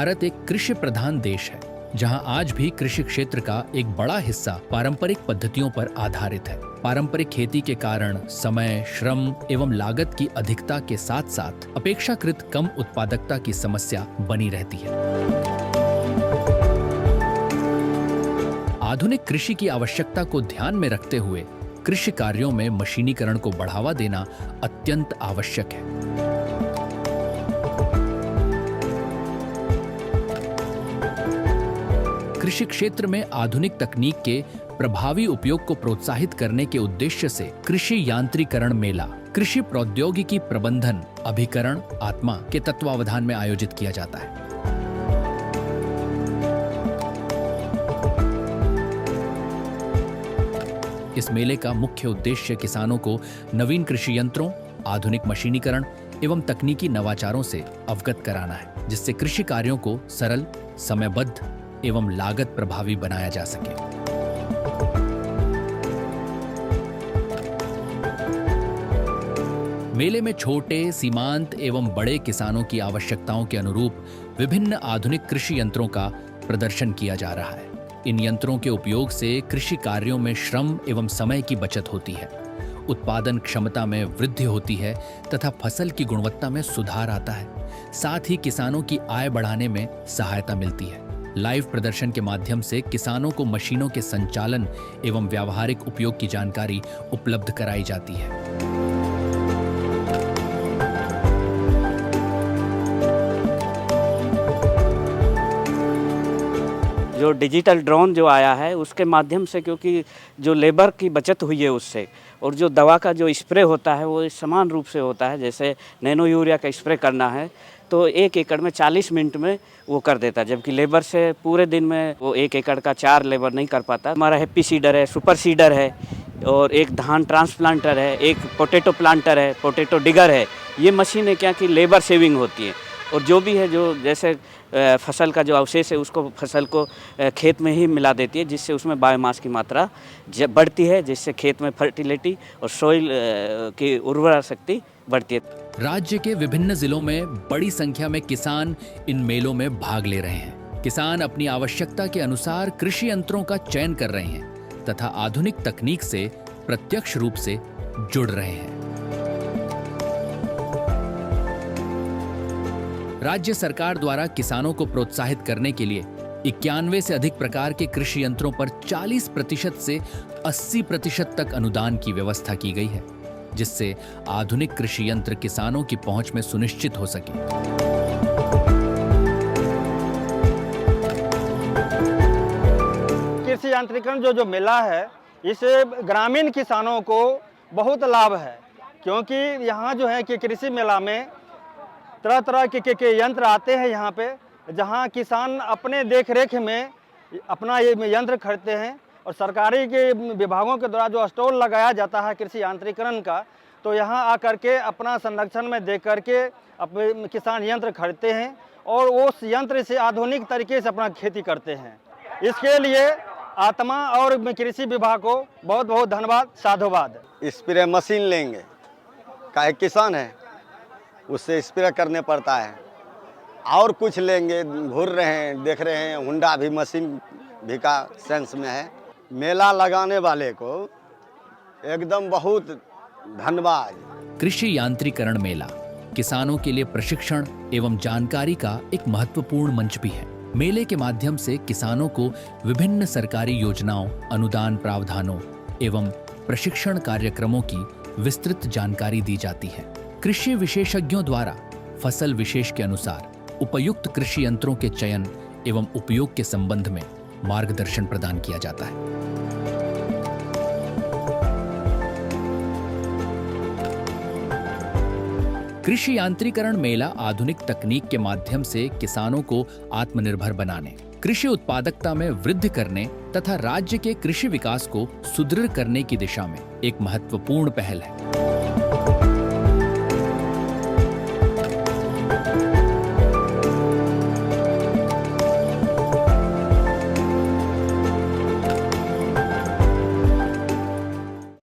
भारत एक कृषि प्रधान देश है, जहां आज भी कृषि क्षेत्र का एक बड़ा हिस्सा पारंपरिक पद्धतियों पर आधारित है। पारंपरिक खेती के कारण समय, श्रम एवं लागत की अधिकता के साथ साथ अपेक्षाकृत कम उत्पादकता की समस्या बनी रहती है। आधुनिक कृषि की आवश्यकता को ध्यान में रखते हुए कृषि कार्यों में मशीनीकरण को बढ़ावा देना अत्यंत आवश्यक है। कृषि क्षेत्र में आधुनिक तकनीक के प्रभावी उपयोग को प्रोत्साहित करने के उद्देश्य से कृषि यांत्रिकरण मेला कृषि प्रौद्योगिकी प्रबंधन अभिकरण आत्मा के तत्वावधान में आयोजित किया जाता है। इस मेले का मुख्य उद्देश्य किसानों को नवीन कृषि यंत्रों, आधुनिक मशीनीकरण एवं तकनीकी नवाचारों से अवगत कराना है, जिससे कृषि कार्यों को सरल, समयबद्ध एवं लागत प्रभावी बनाया जा सके। मेले में छोटे, सीमांत एवं बड़े किसानों की आवश्यकताओं के अनुरूप विभिन्न आधुनिक कृषि यंत्रों का प्रदर्शन किया जा रहा है। इन यंत्रों के उपयोग से कृषि कार्यों में श्रम एवं समय की बचत होती है, उत्पादन क्षमता में वृद्धि होती है तथा फसल की गुणवत्ता में सुधार आता है। साथ ही किसानों की आय बढ़ाने में सहायता मिलती है। लाइव प्रदर्शन के माध्यम से किसानों को मशीनों के संचालन एवं व्यावहारिक उपयोग की जानकारी उपलब्ध कराई जाती है। जो डिजिटल ड्रोन जो आया है उसके माध्यम से, क्योंकि जो लेबर की बचत हुई है उससे, और जो दवा का जो स्प्रे होता है वो समान रूप से होता है। जैसे नैनो यूरिया का स्प्रे करना है तो 1 एकड़ में 40 मिनट में वो कर देता है, जबकि लेबर से पूरे दिन में वो 1 एकड़ का 4 लेबर नहीं कर पाता। हमारा हैप्पी सीडर है, सुपर सीडर है, और एक धान ट्रांसप्लांटर है, एक पोटैटो प्लांटर है, पोटैटो डिगर है। ये मशीनें क्या कि लेबर सेविंग होती है, और जो भी है जो जैसे फसल का जो अवशेष है उसको फसल को खेत में ही मिला देती है, जिससे उसमें बायोमास की मात्रा बढ़ती है, जिससे खेत में फर्टिलिटी और सोइल की उर्वरा शक्ति बढ़ती है। राज्य के विभिन्न जिलों में बड़ी संख्या में किसान इन मेलों में भाग ले रहे हैं। किसान अपनी आवश्यकता के अनुसार कृषि यंत्रों का चयन कर रहे हैं तथा आधुनिक तकनीक से प्रत्यक्ष रूप से जुड़ रहे हैं। राज्य सरकार द्वारा किसानों को प्रोत्साहित करने के लिए 91 से अधिक प्रकार के कृषि यंत्रों पर 40% से 80% तक अनुदान की व्यवस्था की गई है, जिससे आधुनिक कृषि यंत्र किसानों की पहुंच में सुनिश्चित हो सके। कृषि यांत्रिकरण जो मेला है, इससे ग्रामीण किसानों को बहुत लाभ है, क्योंकि यहाँ जो है कि कृषि मेला में तरह तरह के यंत्र आते हैं यहाँ पे, जहाँ किसान अपने देख रेख में अपना ये यंत्र खरीदते हैं, और सरकारी के विभागों के द्वारा जो स्टॉल लगाया जाता है कृषि यांत्रिकरण का, तो यहाँ आकर के अपना संरक्षण में देख करके अपने किसान यंत्र खरीदते हैं और उस यंत्र से आधुनिक तरीके से अपना खेती करते हैं। इसके लिए आत्मा और कृषि विभाग को बहुत बहुत धन्यवाद, साधुवाद। स्प्रे मशीन लेंगे, काहे किसान है उससे स्प्रे करने पड़ता है, और कुछ लेंगे, घूर रहे हैं, देख रहे हैं, हुंडा भी मशीन भी का सेंस में है। मेला लगाने वाले को एकदम बहुत धन्यवाद। कृषि यांत्रिकरण मेला किसानों के लिए प्रशिक्षण एवं जानकारी का एक महत्वपूर्ण मंच भी है। मेले के माध्यम से किसानों को विभिन्न सरकारी योजनाओं, अनुदान प्रावधानों एवं प्रशिक्षण कार्यक्रमों की विस्तृत जानकारी दी जाती है। कृषि विशेषज्ञों द्वारा फसल विशेष के अनुसार उपयुक्त कृषि यंत्रों के चयन एवं उपयोग के संबंध में मार्गदर्शन प्रदान किया जाता है। कृषि यांत्रिकरण मेला आधुनिक तकनीक के माध्यम से किसानों को आत्मनिर्भर बनाने, कृषि उत्पादकता में वृद्धि करने तथा राज्य के कृषि विकास को सुदृढ़ करने की दिशा में एक महत्वपूर्ण पहल है।